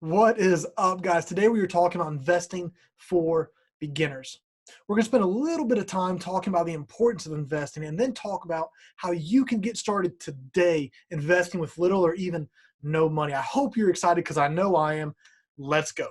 What is up, guys? Today we are talking about investing for beginners. We're going to spend a little bit of time talking about the importance of investing and then talk about how you can get started today investing with little or even no money. I hope you're excited because I know I am. Let's go.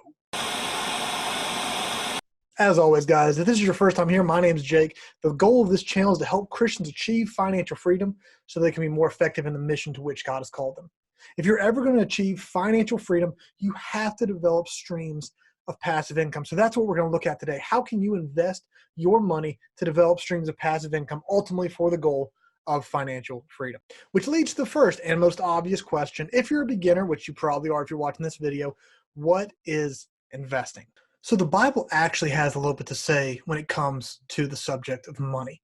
As always, guys, if this is your first time here, my name is Jake. The goal of this channel is to help Christians achieve financial freedom so they can be more effective in the mission to which God has called them. If you're ever going to achieve financial freedom, you have to develop streams of passive income. So that's what we're going to look at today. How can you invest your money to develop streams of passive income, ultimately for the goal of financial freedom? Which leads to the first and most obvious question. If you're a beginner, which you probably are if you're watching this video, what is investing? So the Bible actually has a little bit to say when it comes to the subject of money.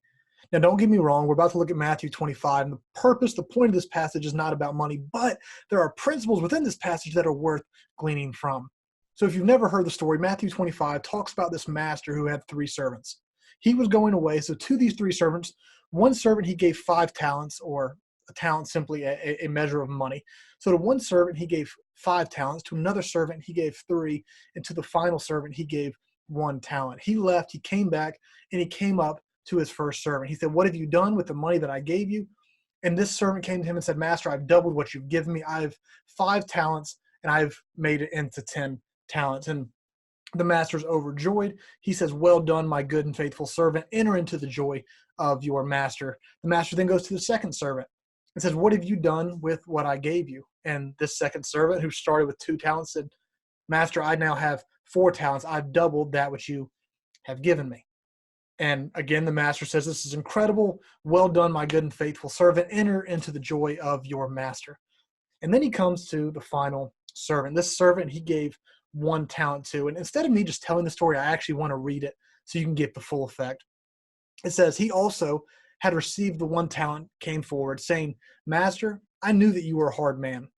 Now, don't get me wrong, we're about to look at Matthew 25, and the point of this passage is not about money, but there are principles within this passage that are worth gleaning from. So if you've never heard the story, Matthew 25 talks about this master who had 3 servants. He was going away, so to these 3 servants, one servant he gave 5 talents, or a talent simply a measure of money. So to one servant he gave 5 talents, to another servant he gave 3, and to the final servant he gave 1 talent. He left, he came back, and he came up to his first servant. He said, "What have you done with the money that I gave you?" And this servant came to him and said, "Master, I've doubled what you've given me. I have 5 talents and I've made it into 10 talents. And the master's overjoyed. He says, "Well done, my good and faithful servant. Enter into the joy of your master." The master then goes to the second servant and says, "What have you done with what I gave you?" And this second servant, who started with 2 talents, said, "Master, I now have 4 talents. I've doubled that which you have given me." And again, the master says, "This is incredible. Well done, my good and faithful servant. Enter into the joy of your master." And then he comes to the final servant. This servant he gave 1 talent to. And instead of me just telling the story, I actually want to read it so you can get the full effect. It says, "He also had received the 1 talent, came forward, saying, 'Master, I knew that you were a hard man,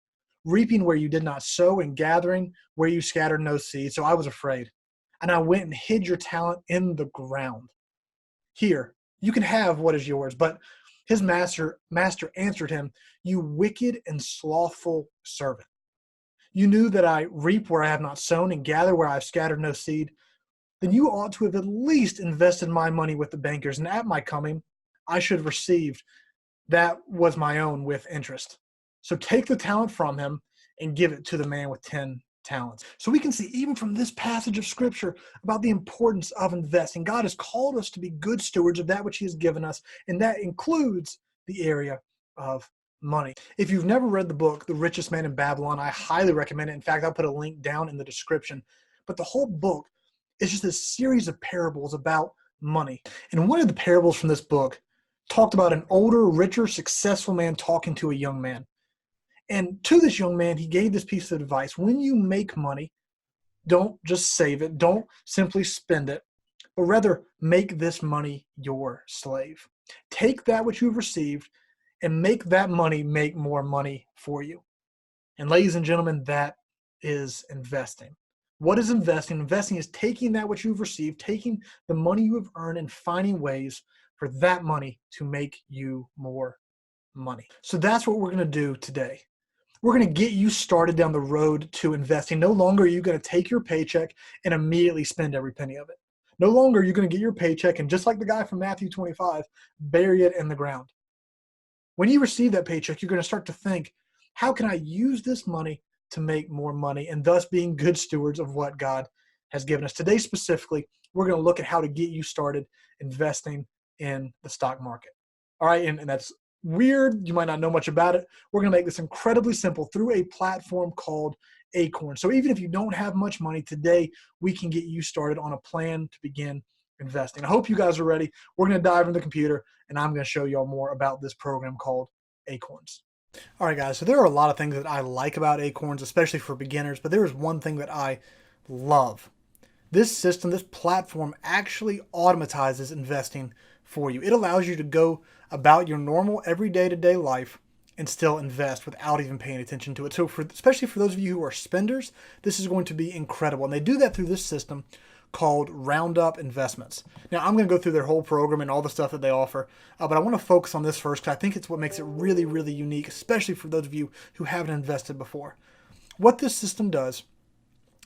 reaping where you did not sow and gathering where you scattered no seed. So I was afraid. And I went and hid your talent in the ground. Here, you can have what is yours.' But his master answered him, 'You wicked and slothful servant. You knew that I reap where I have not sown and gather where I have scattered no seed. Then you ought to have at least invested my money with the bankers, and at my coming I should have received that was my own with interest. So take the talent from him and give it to the man with 10 talents.'" So we can see even from this passage of scripture about the importance of investing. God has called us to be good stewards of that which he has given us, and that includes the area of money. If you've never read the book, The Richest Man in Babylon, I highly recommend it. In fact, I'll put a link down in the description. But the whole book is just a series of parables about money. And one of the parables from this book talked about an older, richer, successful man talking to a young man. And to this young man, he gave this piece of advice. When you make money, don't just save it. Don't simply spend it, but rather make this money your slave. Take that which you've received and make that money make more money for you. And ladies and gentlemen, that is investing. What is investing? Investing is taking that which you've received, taking the money you have earned, and finding ways for that money to make you more money. So that's what we're going to do today. We're going to get you started down the road to investing. No longer are you going to take your paycheck and immediately spend every penny of it. No longer are you going to get your paycheck and, just like the guy from Matthew 25, bury it in the ground. When you receive that paycheck, you're going to start to think, how can I use this money to make more money, and thus being good stewards of what God has given us. Today specifically, we're going to look at how to get you started investing in the stock market. All right, and that's weird. You might not know much about it. We're going to make this incredibly simple through a platform called Acorns. So even if you don't have much money today, we can get you started on a plan to begin investing. I hope you guys are ready. We're going to dive into the computer, and I'm going to show you all more about this program called Acorns. All right, guys, so there are a lot of things that I like about Acorns, especially for beginners, but there is one thing that I love. This system, this platform actually automatizes investing for you. It allows you to go about your normal everyday to day life and still invest without even paying attention to it. So especially for those of you who are spenders, this is going to be incredible. And they do that through this system called Roundup Investments. Now, I'm going to go through their whole program and all the stuff that they offer, but I want to focus on this first because I think it's what makes it really, really unique, especially for those of you who haven't invested before. What this system does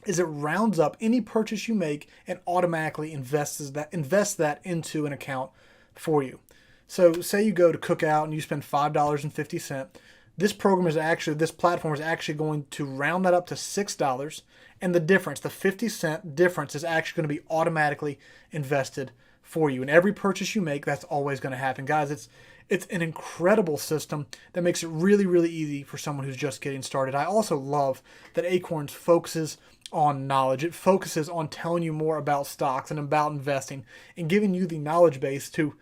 is it rounds up any purchase you make and automatically invests that into an account for you. So say you go to Cookout and you spend $5.50. This platform is actually going to round that up to $6, and the difference, the 50-cent difference, is actually going to be automatically invested for you. And every purchase you make, that's always going to happen. Guys, it's an incredible system that makes it really, really easy for someone who's just getting started. I also love that Acorns focuses on knowledge. It focuses on telling you more about stocks and about investing and giving you the knowledge base to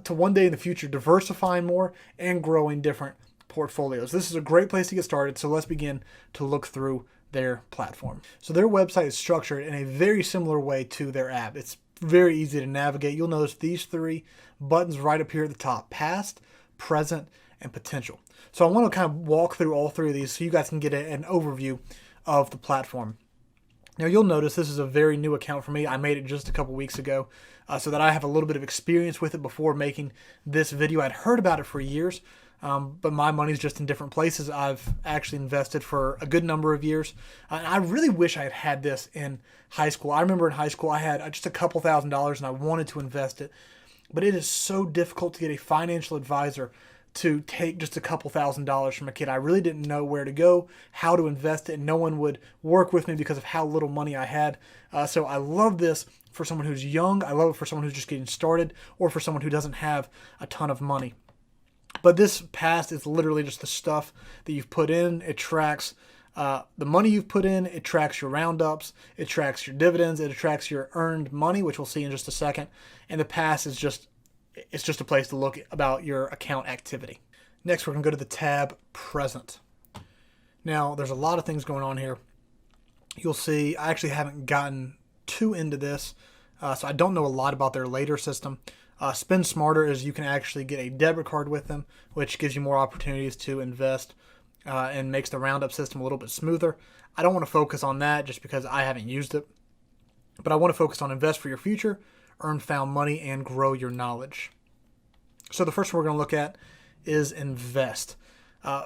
one day in the future diversifying more and growing different portfolios. This is a great place to get started, so let's begin to look through their platform. So their website is structured in a very similar way to their app. It's very easy to navigate. You'll notice these three buttons right up here at the top: past, present, and potential. So I want to kind of walk through all three of these so you guys can get an overview of the platform. Now you'll notice this is a very new account for me. I made it just a couple weeks ago so that I have a little bit of experience with it before making this video. I'd heard about it for years, but my money's just in different places. I've actually invested for a good number of years. And I really wish I had had this in high school. I remember in high school I had just a couple $1,000s and I wanted to invest it. But it is so difficult to get a financial advisor to take just a couple $1,000s from a kid. I really didn't know where to go, how to invest it, and no one would work with me because of how little money I had. So I love this for someone who's young. I love it for someone who's just getting started, or for someone who doesn't have a ton of money. But this past is literally just the stuff that you've put in. It tracks the money you've put in. It tracks your roundups. It tracks your dividends. It tracks your earned money, which we'll see in just a second. And the past is just a place to look about your account activity. Next, we're going to go to the tab present. Now, there's a lot of things going on here. You'll see I actually haven't gotten too into this, so I don't know a lot about their later system. Spend Smarter is you can actually get a debit card with them, which gives you more opportunities to invest and makes the roundup system a little bit smoother. I don't want to focus on that just because I haven't used it, but I want to focus on invest for your future, earn found money, and grow your knowledge. So the first one we're going to look at is invest.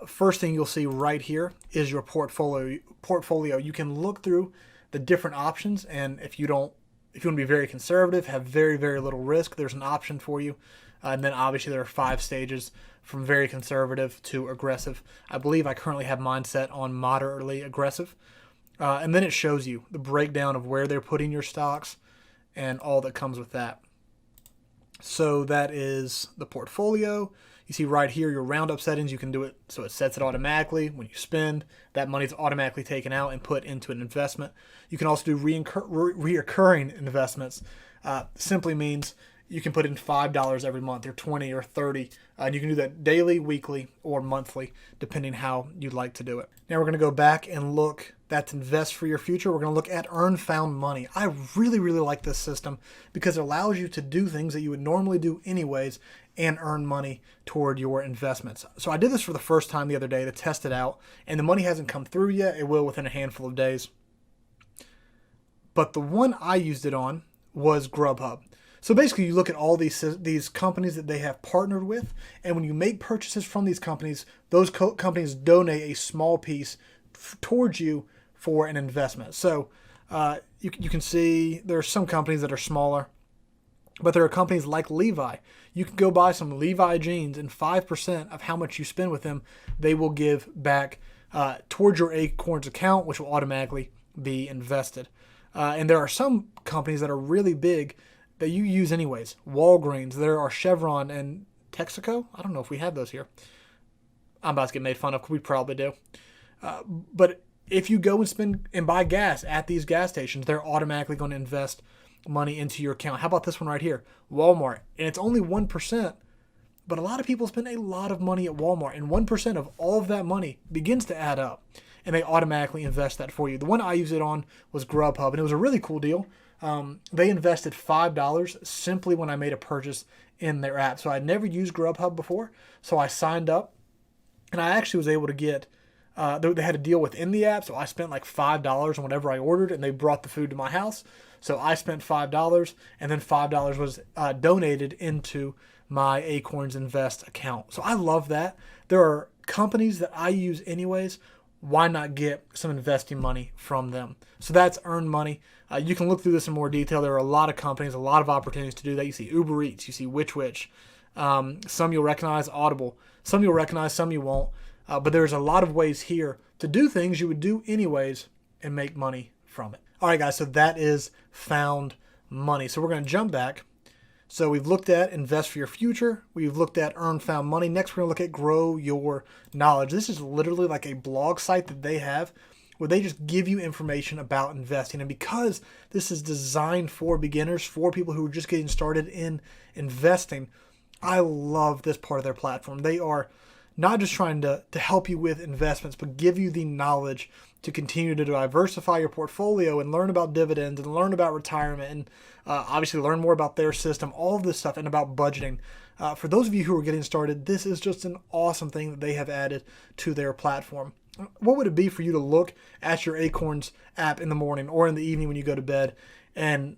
First thing you'll see right here is your portfolio. You can look through the different options, and if you want to be very conservative, have very, very little risk, there's an option for you. And then obviously there are 5 stages from very conservative to aggressive. I believe I currently have mine set on moderately aggressive. And then it shows you the breakdown of where they're putting your stocks and all that comes with that. So that is the portfolio. You see right here your roundup settings. You can do it so it sets it automatically. When you spend, that money is automatically taken out and put into an investment. You can also do reoccurring investments. Simply means you can put in $5 every month, or 20 or 30, and you can do that daily, weekly, or monthly, depending how you'd like to do it. Now we're going to go back and look. That's invest for your future. We're going to look at earn found money. I really, really like this system because it allows you to do things that you would normally do anyways and earn money toward your investments. So I did this for the first time the other day to test it out, and the money hasn't come through yet. It will within a handful of days. But the one I used it on was Grubhub. So basically, you look at all these companies that they have partnered with, and when you make purchases from these companies, those companies donate a small piece towards you for an investment. So you can see there are some companies that are smaller, but there are companies like Levi. You can go buy some Levi jeans, and 5% of how much you spend with them, they will give back towards your Acorns account, which will automatically be invested. And there are some companies that are really big that you use anyways. Walgreens, there are Chevron and Texaco. I don't know if we have those here. I'm about to get made fun of. We probably do. But if you go and spend and buy gas at these gas stations, they're automatically going to invest money into your account. How about this one right here? Walmart. And it's only 1%, but a lot of people spend a lot of money at Walmart, and 1% of all of that money begins to add up, and they automatically invest that for you. The one I used it on was Grubhub, and it was a really cool deal. They invested $5 simply when I made a purchase in their app. So I'd never used Grubhub before, so I signed up, and I actually was able to get they had a deal within the app, so I spent like $5 on whatever I ordered, and they brought the food to my house. So I spent $5, and then $5 was donated into my Acorns Invest account. So I love that. There are companies that I use anyways. why not get some investing money from them? So that's earned money. You can look through this in more detail. There are a lot of companies, a lot of opportunities to do that. You see Uber Eats, you see Which. Some you'll recognize, Audible. Some you'll recognize, some you won't. But there's a lot of ways here to do things you would do anyways and make money from it. All right, guys, so that is found money. So we're going to jump back. So we've looked at invest for your future. We've looked at earn found money. Next, we're going to look at grow your knowledge. This is literally like a blog site that they have where they just give you information about investing. And because this is designed for beginners, for people who are just getting started in investing, I love this part of their platform. They are not just trying to help you with investments, but give you the knowledge to continue to diversify your portfolio and learn about dividends and learn about retirement and obviously learn more about their system, all of this stuff, and about budgeting. For those of you who are getting started, this is just an awesome thing that they have added to their platform. What would it be for you to look at your Acorns app in the morning or in the evening when you go to bed and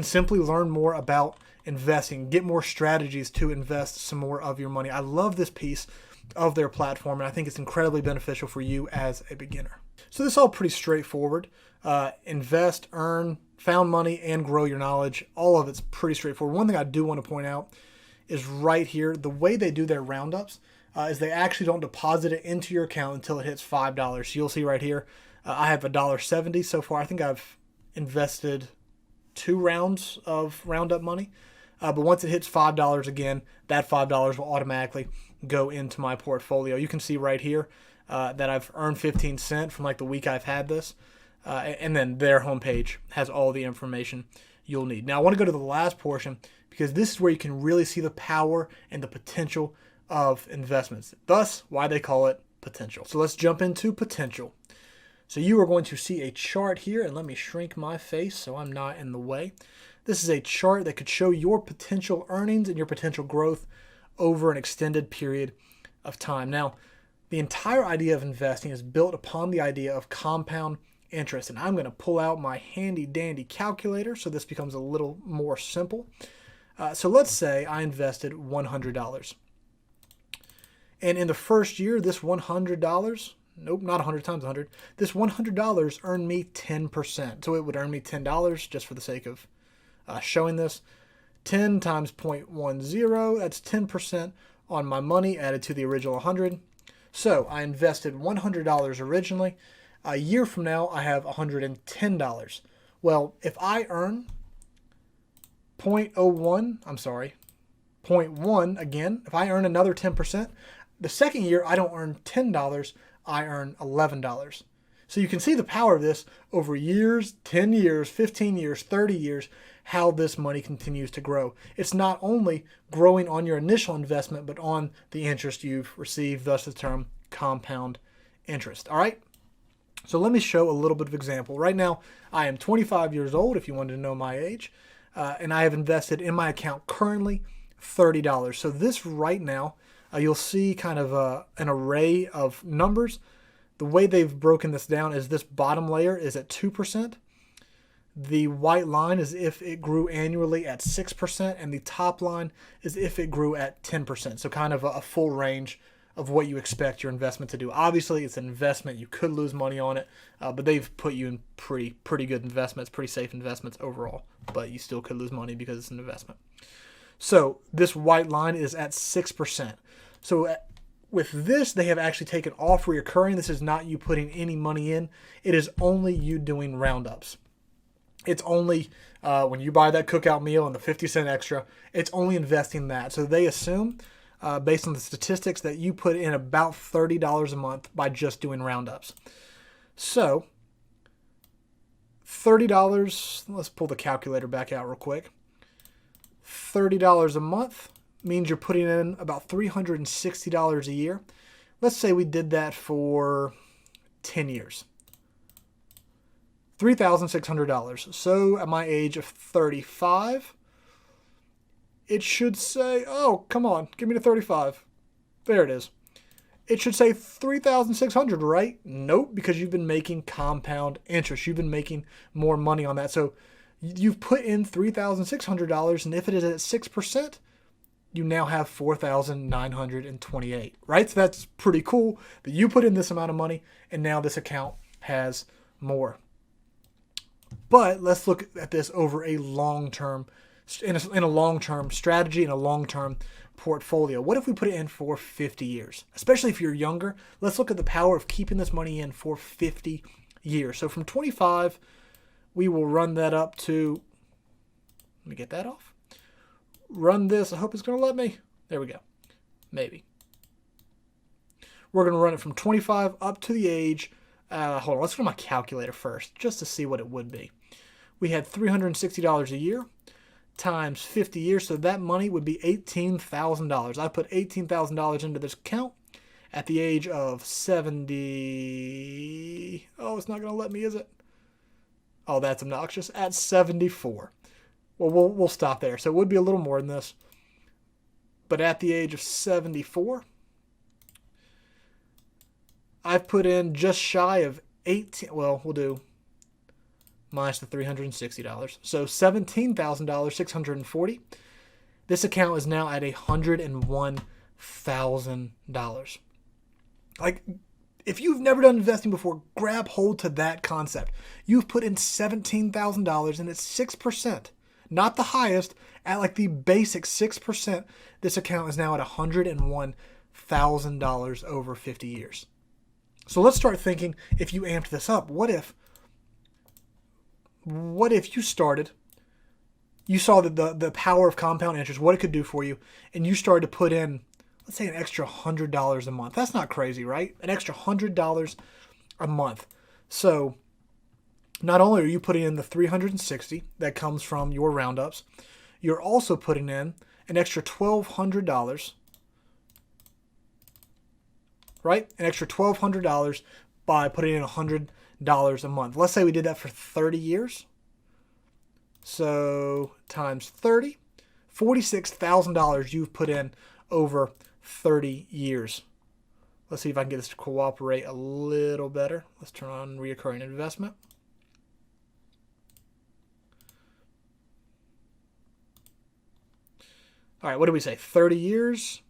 simply learn more about investing, get more strategies to invest some more of your money? I love this piece of their platform, and I think it's incredibly beneficial for you as a beginner. So this is all pretty straightforward. Invest, earn, found money, and grow your knowledge. All of it's pretty straightforward. One thing I do want to point out is right here, the way they do their roundups is they actually don't deposit it into your account until it hits $5. So you'll see right here, I have $1.70 so far. I think I've invested 2 rounds of roundup money. But once it hits $5 again, that $5 will automatically go into my portfolio. You can see right here that I've earned 15 cents from like the week I've had this. And then their homepage has all the information you'll need. Now I want to go to the last portion because this is where you can really see the power and the potential of investments. Thus, why they call it potential. So let's jump into potential. So you are going to see a chart here, and let me shrink my face so I'm not in the way. This is a chart that could show your potential earnings and your potential growth over an extended period of time. Now, the entire idea of investing is built upon the idea of compound interest. And I'm going to pull out my handy dandy calculator so this becomes a little more simple. So let's say I invested $100. And in the first year, this $100, nope, not 100 times 100, this $100 earned me 10%. So it would earn me $10 just for the sake of showing this. 10 times 0.10, that's 10% on my money added to the original 100. So I invested $100 originally. A year from now, I have $110. Well, if I earn 0.1 again, if I earn another 10%, the second year I don't earn $10, I earn $11. So you can see the power of this over years, 10 years, 15 years, 30 years, how this money continues to grow. It's not only growing on your initial investment, but on the interest you've received, thus the term compound interest. All right? So let me show a little bit of example. Right now, I am 25 years old, if you wanted to know my age, and I have invested in my account currently $30. So this right now, you'll see kind of an array of numbers. The way they've broken this down is this bottom layer is at 2%. The white line is if it grew annually at 6%, and the top line is if it grew at 10%. So kind of a full range of what you expect your investment to do. Obviously, it's an investment. You could lose money on it, but they've put you in pretty good investments, pretty safe investments overall. But you still could lose money because it's an investment. So this white line is at 6%. So with this, they have actually taken off reoccurring. This is not you putting any money in. It is only you doing roundups. It's only when you buy that cookout meal and the 50 cent extra, it's only investing that. So they assume, based on the statistics, that you put in about $30 a month by just doing roundups. So $30, let's pull the calculator back out real quick. $30 a month means you're putting in about $360 a year. Let's say we did that for 10 years. $3,600. So at my age of 35, it should say, oh, come on, give me the 35. There it is. It should say 3,600, right? Nope, because you've been making compound interest. You've been making more money on that. So you've put in $3,600, and if it is at 6%, you now have 4,928, right? So that's pretty cool that you put in this amount of money and now this account has more. But let's look at this over a long-term, in a long-term strategy, in a long-term portfolio. What if we put it in for 50 years? Especially if you're younger, let's look at the power of keeping this money in for 50 years. So from 25, we will run that up to, let me get that off. Run this. I hope it's going to let me. There we go. Maybe. We're going to run it from 25 up to the age, hold on, let's go to my calculator first, just to see what it would be. We had $360 a year times 50 years, so that money would be $18,000. I put $18,000 into this account at the age of 70. Oh, it's not going to let me, is it? Oh, that's obnoxious. At 74. Well, we'll stop there. So it would be a little more than this. But at the age of 74, I've put in just shy of 18. Well, we'll do minus the $360. So $17,640. This account is now at $101,000. Like, if you've never done investing before, grab hold to that concept. You've put in $17,000 and it's 6%. Not the highest, at like the basic 6%. This account is now at $101,000 over 50 years. So let's start thinking, if you amped this up, what if you started, you saw the power of compound interest, what it could do for you, and you started to put in, let's say, an extra $100 a month. That's not crazy, right? An extra $100 a month. So not only are you putting in the $360 that comes from your roundups, you're also putting in an extra $1,200, right? An extra $1,200 by putting in $100 a month. Let's say we did that for 30 years. So times 30, $46,000 you've put in over 30 years. Let's see if I can get this to cooperate a little better. Let's turn on recurring investment. All right, what did we say? 30 years.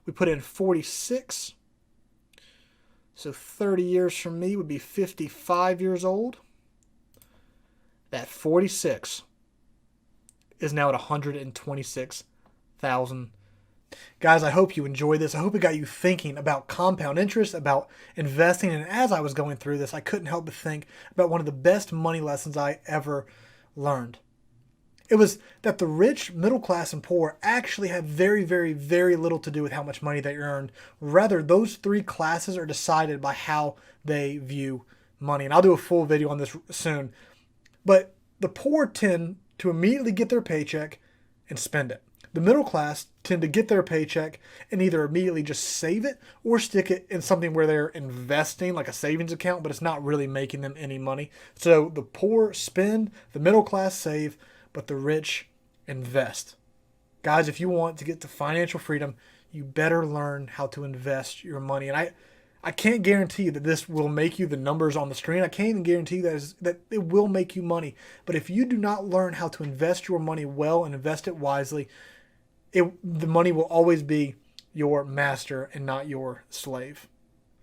We put in 46. So 30 years from me would be 55 years old. That 46 is now at $126,000. Guys, I hope you enjoyed this. I hope it got you thinking about compound interest, about investing. And as I was going through this, I couldn't help but think about one of the best money lessons I ever learned. It was that the rich, middle class, and poor actually have very, very, very little to do with how much money they earn. Rather, those three classes are decided by how they view money. And I'll do a full video on this soon. But the poor tend to immediately get their paycheck and spend it. The middle class tend to get their paycheck and either immediately just save it or stick it in something where they're investing, like a savings account, but it's not really making them any money. So the poor spend, the middle class save, but the rich invest. Guys, if you want to get to financial freedom, you better learn how to invest your money. And I can't guarantee you that this will make you the numbers on the screen. I can't even guarantee you that it will make you money. But if you do not learn how to invest your money well and invest it wisely, the money will always be your master and not your slave.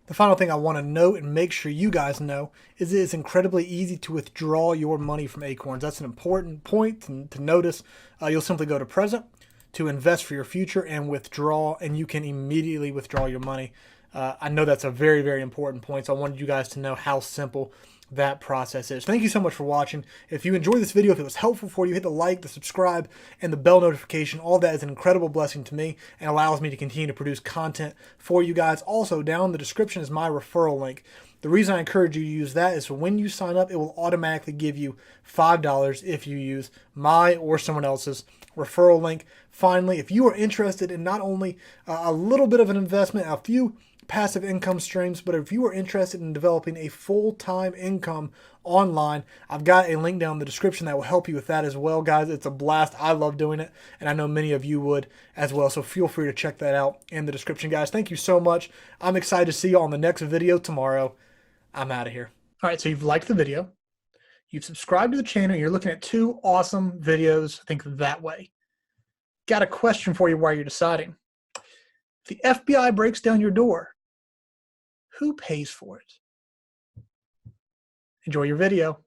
The final thing I want to note and make sure you guys know is it is incredibly easy to withdraw your money from Acorns. That's an important point to notice. You'll simply go to present to invest for your future and withdraw, and you can immediately withdraw your money. I know that's a very, very important point, so I wanted you guys to know how simple that process is. Thank you so much for watching. If you enjoyed this video, if it was helpful for you, hit the like, the subscribe, and the bell notification. All that is an incredible blessing to me and allows me to continue to produce content for you guys. Also, down in the description is my referral link. The reason I encourage you to use that is when you sign up, it will automatically give you $5 if you use my or someone else's referral link. Finally, if you are interested in not only a little bit of an investment, a few passive income streams, but if you are interested in developing a full-time income online, I've got a link down in the description that will help you with that as well. Guys, it's a blast. I love doing it, and I know many of you would as well, so feel free to check that out in the description. Guys, thank you so much. I'm excited to see you on the next video tomorrow. I'm out of here. All right, so you've liked the video, you've subscribed to the channel, you're looking at two awesome videos, I think that way. Got a question for you while you're deciding. If the FBI breaks down your door, who pays for it? Enjoy your video.